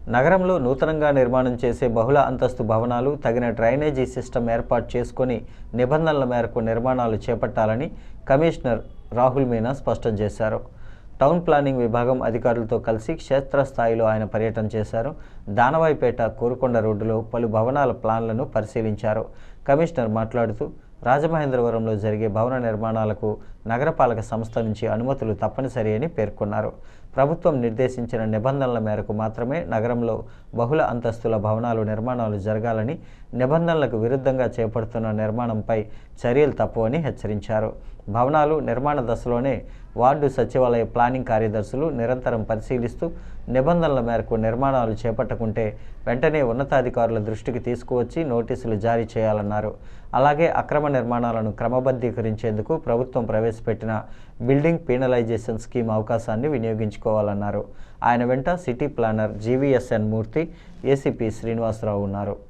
నగరంలో నూతనంగా నిర్మాణం చేసే బహుళ అంతస్తు భవనాలు తగిన డ్రైనేజీ సిస్టమ్ ఏర్పాటు చేసుకొని నిబంధనల మేరకు నిర్మాణాలు చేపట్టాలని కమిషనర్ రాహుల్ మీనా స్పష్టం చేశారు. టౌన్ ప్లానింగ్ విభాగం అధికారులతో కలిసి క్షేత్రస్థాయిలో ఆయన పర్యటన చేశారు. దానవాయిపేట కోరుకొండ రోడ్డులో పలు భవనాల ప్లాన్లను పరిశీలించారు. కమిషనర్ మాట్లాడుతూ రాజమహేంద్రవరంలో జరిగే భవన నిర్మాణాలకు నగరపాలక సంస్థ నుంచి అనుమతులు తప్పనిసరి అని పేర్కొన్నారు. ప్రభుత్వం నిర్దేశించిన నిబంధనల మేరకు మాత్రమే నగరంలో బహుళ అంతస్తుల భవనాలు నిర్మాణాలు జరగాలని, నిబంధనలకు విరుద్ధంగా చేపడుతున్న నిర్మాణంపై చర్యలు తప్పవని హెచ్చరించారు. భవనాలు నిర్మాణ దశలోనే వార్డు సచివాలయ ప్లానింగ్ కార్యదర్శులు నిరంతరం పరిశీలిస్తూ నిబంధనల మేరకు నిర్మాణాలు చేపట్టకుంటే వెంటనే ఉన్నతాధికారుల దృష్టికి తీసుకువచ్చి నోటీసులు జారీ చేయాలన్నారు. అలాగే అక్రమ నిర్మాణాలను క్రమబద్ధీకరించేందుకు ప్రభుత్వం ప్రవేశపెట్టిన బిల్డింగ్ పీనలైజేషన్ స్కీమ్ అవకాశాన్ని వినియోగించుకోవాలన్నారు. ఆయన వెంట సిటీ ప్లానర్ జీవీఎస్ఎన్ మూర్తి, ఏసీపీ శ్రీనివాసరావు ఉన్నారు.